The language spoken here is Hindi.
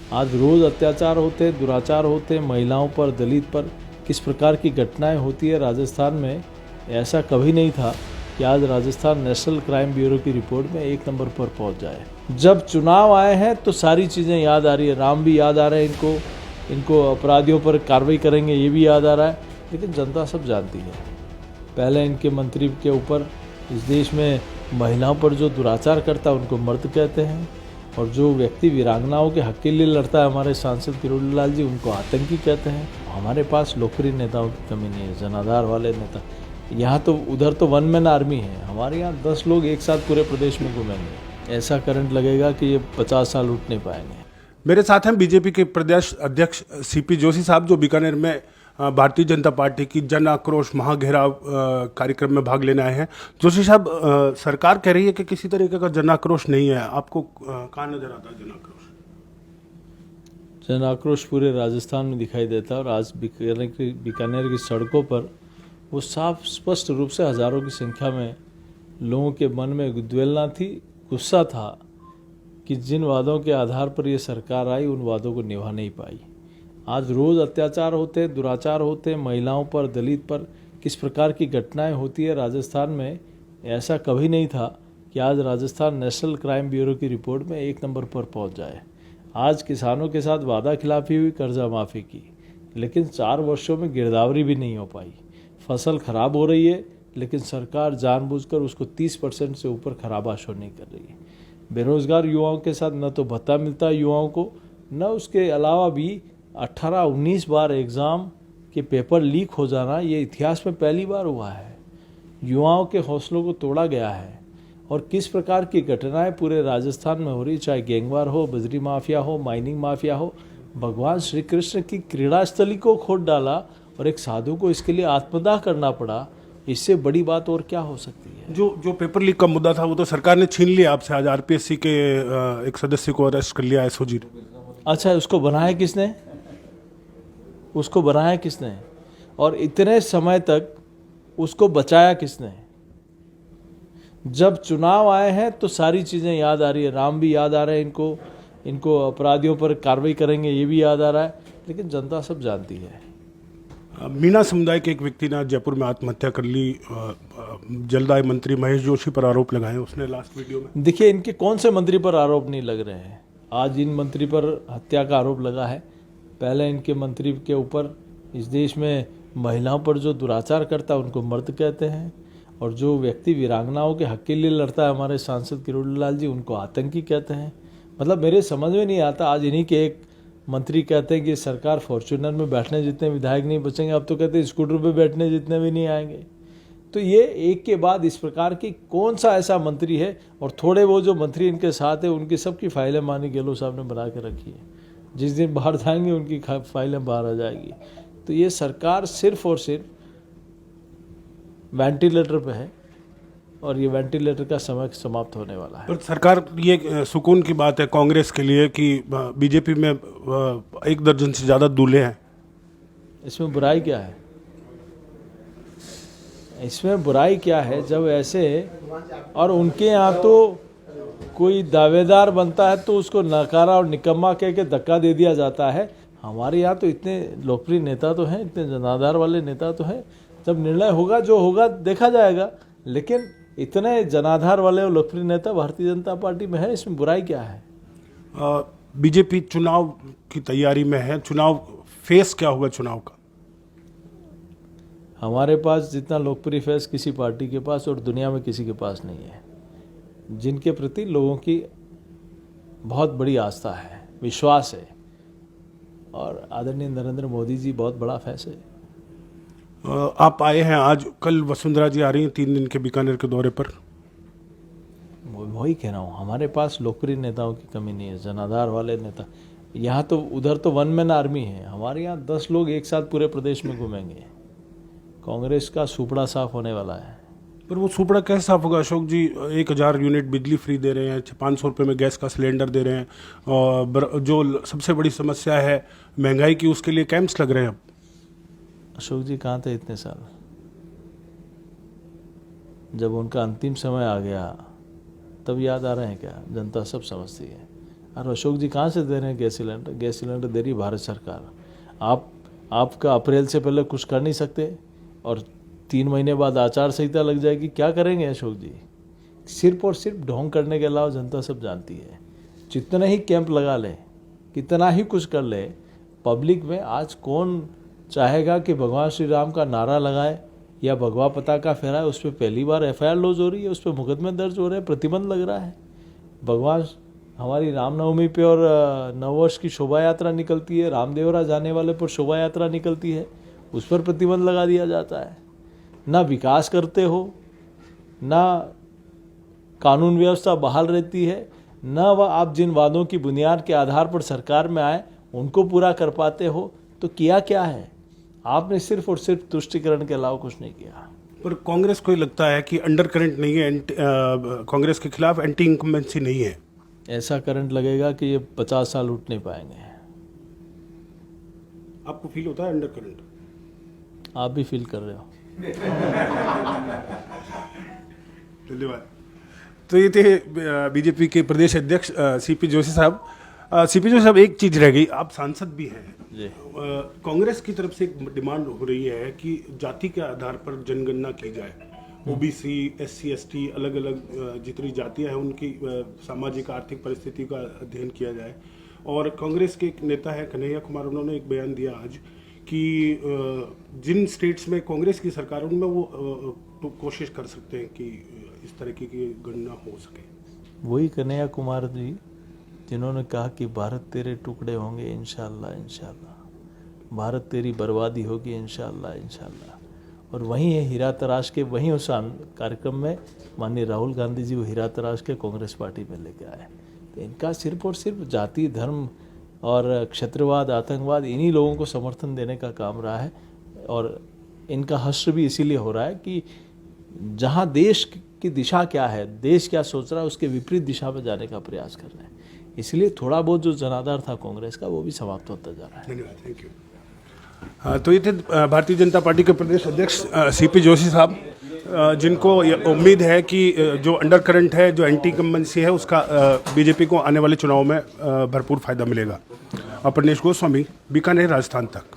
आज रोज़ अत्याचार होते, दुराचार होते, महिलाओं पर, दलित पर किस प्रकार की घटनाएं होती है राजस्थान में, ऐसा कभी नहीं था कि आज राजस्थान नेशनल क्राइम ब्यूरो की रिपोर्ट में 1 नंबर पर पहुंच जाए। जब चुनाव आए हैं तो सारी चीज़ें याद आ रही है, राम भी याद आ रहे हैं इनको अपराधियों पर कार्रवाई करेंगे ये भी याद आ रहा है, लेकिन जनता सब जानती है। पहले इनके मंत्री के ऊपर इस देश में महिलाओं पर जो दुराचार करता है उनको मर्द कहते हैं, और जो व्यक्ति वीरांगनाओं के हक के लिए लड़ता है हमारे सांसद किरोड़ीलाल जी, उनको आतंकी कहते हैं। हमारे पास लोकप्रिय नेताओं की कमी नहीं है, जनाधार वाले नेता। यहाँ तो उधर तो 1 मैन आर्मी है, हमारे यहाँ 10 लोग एक साथ पूरे प्रदेश में घूमेंगे। ऐसा करंट लगेगा कि ये 50 साल उठ नहीं पाएंगे। मेरे साथ हैं बीजेपी के प्रदेश अध्यक्ष सीपी जोशी साहब, जो बीकानेर में भारतीय जनता पार्टी की जन आक्रोश महाघेराव कार्यक्रम में भाग लेने आए हैं। जोशी साहब, सरकार कह रही है कि किसी तरीके का जन आक्रोश नहीं है, आपको कहाँ नजर आता है जन आक्रोश? जन आक्रोश पूरे राजस्थान में दिखाई देता है, और आज बीकानेर की सड़कों पर वो साफ स्पष्ट रूप से हजारों की संख्या में लोगों के मन में उद्वेलना थी, गुस्सा था कि जिन वादों के आधार पर ये सरकार आई उन वादों को निभा नहीं पाई। आज रोज़ अत्याचार होते, दुराचार होते, महिलाओं पर, दलित पर किस प्रकार की घटनाएं होती है राजस्थान में, ऐसा कभी नहीं था कि आज राजस्थान नेशनल क्राइम ब्यूरो की रिपोर्ट में 1 नंबर पर पहुंच जाए। आज किसानों के साथ वादा खिलाफी हुई, कर्जा माफ़ी की, लेकिन 4 वर्षों में गिरदावरी भी नहीं हो पाई। फसल खराब हो रही है, लेकिन सरकार जानबूझकर उसको 30% से ऊपर खराबा शो नहीं कर रही है। बेरोजगार युवाओं के साथ न तो भत्ता मिलता है युवाओं को, न उसके अलावा भी 18-19 बार एग्ज़ाम के पेपर लीक हो जाना ये इतिहास में पहली बार हुआ है। युवाओं के हौसलों को तोड़ा गया है, और किस प्रकार की घटनाएं पूरे राजस्थान में हो रही, चाहे गैंगवार हो, बजरी माफिया हो, माइनिंग माफिया हो। भगवान श्री कृष्ण की क्रीड़ा स्थली को खोद डाला और एक साधु को इसके लिए आत्मदाह करना पड़ा। इससे बड़ी बात और क्या हो सकती है? जो पेपर लीक का मुद्दा था वो तो सरकार ने छीन लिया आपसे। आज आरपीएससी के एक सदस्य को अरेस्ट कर लिया एसओजी ने। अच्छा, उसको बनाया किसने? उसको बनाया किसने? और इतने समय तक उसको बचाया किसने? जब चुनाव आए हैं तो सारी चीज़ें याद आ रही है, राम भी याद आ रहे हैं इनको अपराधियों पर कार्रवाई करेंगे ये भी याद आ रहा है, लेकिन जनता सब जानती है। मीणा समुदाय के एक व्यक्ति ने जयपुर में आत्महत्या कर ली। जलदाय मंत्री महेश जोशी पर आरोप लगाए उसने लास्ट वीडियो में। देखिए, इनके कौन से मंत्री पर आरोप नहीं लग रहे हैं? आज इन मंत्री पर हत्या का आरोप लगा है। पहले इनके मंत्री के ऊपर इस देश में महिलाओं पर जो दुराचार करता है उनको मर्द कहते हैं, और जो व्यक्ति वीरांगनाओं के हक के लिए लड़ता है हमारे सांसद किरोड़ीलाल जी, उनको आतंकी कहते हैं। मतलब मेरे समझ में नहीं आता। आज इन्हीं के एक मंत्री कहते हैं कि सरकार फॉर्च्यूनर में बैठने जितने विधायक नहीं बचेंगे, अब तो कहते हैं स्कूटर पे बैठने जितने भी नहीं आएंगे। तो ये एक के बाद इस प्रकार की कौन सा ऐसा मंत्री है? और थोड़े वो जो मंत्री इनके साथ है उनकी सबकी फाइलें मानी गहलोत साहब ने बना के रखी है। जिस दिन बाहर जाएंगे उनकी फाइलें बाहर आ जाएगी। तो ये सरकार सिर्फ और सिर्फ वेंटिलेटर पे है, और ये वेंटिलेटर का समय समाप्त होने वाला है। पर सरकार, ये सुकून की बात है कांग्रेस के लिए कि बीजेपी में 1 दर्जन से ज़्यादा दूल्हे हैं। इसमें बुराई क्या है? इसमें बुराई क्या है जब ऐसे, और उनके यहाँ तो कोई दावेदार बनता है तो उसको नकारा और निकम्मा कह के धक्का दे दिया जाता है। हमारे यहाँ तो इतने लोकप्रिय नेता तो हैं, इतने जनाधार वाले नेता तो हैं। जब निर्णय होगा, जो होगा देखा जाएगा, लेकिन इतने जनाधार वाले और लोकप्रिय नेता भारतीय जनता पार्टी में है, इसमें बुराई क्या है? बीजेपी चुनाव की तैयारी में है। चुनाव फेस क्या हुआ चुनाव का? हमारे पास जितना लोकप्रिय फेस किसी पार्टी के पास और दुनिया में किसी के पास नहीं है, जिनके प्रति लोगों की बहुत बड़ी आस्था है, विश्वास है, और आदरणीय नरेंद्र मोदी जी बहुत बड़ा फेस है। आप आए हैं आज, कल वसुंधरा जी आ रही हैं 3 दिन के बीकानेर के दौरे पर। वही कह रहा हूँ, हमारे पास लोकप्रिय नेताओं की कमी नहीं है, जनाधार वाले नेता। यहाँ तो उधर तो 1 मैन आर्मी है, हमारे यहाँ 10 लोग एक साथ पूरे प्रदेश में घूमेंगे। कांग्रेस का सुपड़ा साफ होने वाला है। पर वो सुपड़ा कैसे साफ होगा अशोक जी? 1000 यूनिट बिजली फ्री दे रहे हैं, 500 रुपये में गैस का सिलेंडर दे रहे हैं, और जो सबसे बड़ी समस्या है महंगाई की, उसके लिए कैंप्स लग रहे हैं अब। अशोक जी कहाँ थे इतने साल? जब उनका अंतिम समय आ गया तब याद आ रहे हैं क्या? जनता सब समझती है। और अशोक जी कहाँ से दे रहे हैं गैस सिलेंडर? गैस सिलेंडर दे रही है भारत सरकार। आपका अप्रैल से पहले कुछ कर नहीं सकते और 3 महीने बाद आचार संहिता लग जाएगी, क्या करेंगे अशोक जी? सिर्फ और सिर्फ ढोंग करने के अलावा जनता सब जानती है। जितना ही कैंप लगा ले, कितना ही कुछ कर ले, पब्लिक में आज कौन चाहेगा कि भगवान श्री राम का नारा लगाए या भगवा पताका फहराए? उस पर पहली बार एफआईआर लॉन्च हो रही है, उस पर मुकदमे दर्ज हो रहे हैं, प्रतिबंध लग रहा है। भगवान हमारी रामनवमी पे और नववर्ष की शोभा यात्रा निकलती है, रामदेवरा जाने वाले पर शोभा यात्रा निकलती है, उस पर प्रतिबंध लगा दिया जाता है। ना विकास करते हो, ना कानून व्यवस्था बहाल रहती है, ना वह आप जिन वादों की बुनियाद के आधार पर सरकार में आए उनको पूरा कर पाते हो। तो किया क्या है आपने? सिर्फ और सिर्फ तुष्टिकरण के अलावा कुछ नहीं किया। पर कांग्रेस को लगता है कि अंडर करंट नहीं है, कांग्रेस के खिलाफ एंटी इनकम्बेंसी नहीं है। ऐसा करंट लगेगा कि ये 50 साल उठ नहीं पाएंगे। आपको फील होता है अंडर करंट? आप भी फील कर रहे हो। धन्यवाद। तो ये थे बीजेपी के प्रदेश अध्यक्ष सीपी जोशी साहब। सीपी जोशी साहब, एक चीज रह गई, आप सांसद भी हैं जी। कांग्रेस की तरफ से एक डिमांड हो रही है कि जाति के आधार पर जनगणना की जाए। ओबीसी, एससी, एसटी, अलग अलग जितनी जातियां हैं उनकी सामाजिक आर्थिक परिस्थिति का अध्ययन किया जाए। और कांग्रेस के एक नेता है कन्हैया कुमार, उन्होंने एक बयान दिया आज कि जिन स्टेट्स में कांग्रेस की सरकार है उनमें वो तो कोशिश कर सकते हैं कि इस तरह की गणना हो सके। वही कन्हैया कुमार जी जिन्होंने कहा कि भारत तेरे टुकड़े होंगे इंशाल्लाह इंशाल्लाह, भारत तेरी बर्बादी होगी इंशाल्लाह इंशाल्लाह। और वहीं है हीरा तराश के, वहीं उस कार्यक्रम में माननीय राहुल गांधी जी वो हीरा तराश के कांग्रेस पार्टी में लेके आए। तो इनका सिर्फ और सिर्फ जाति, धर्म और क्षेत्रवाद, आतंकवाद, इन्हीं लोगों को समर्थन देने का काम रहा है। और इनका हश्र भी इसीलिए हो रहा है कि जहाँ देश की दिशा क्या है, देश क्या सोच रहा है, उसके विपरीत दिशा में जाने का प्रयास कर रहे हैं। इसलिए थोड़ा बहुत जो जनाधार था कांग्रेस का वो भी समाप्त होता जा रहा है। धन्यवाद, थैंक यू। हाँ, तो ये थे भारतीय जनता पार्टी के प्रदेश अध्यक्ष सीपी जोशी साहब, जिनको उम्मीद है कि जो अंडर करंट है, जो एंटी इनकम्बेंसी है, उसका बीजेपी को आने वाले चुनाव में भरपूर फायदा मिलेगा। अपरनेश गोस्वामी, बीकानेर, राजस्थान तक।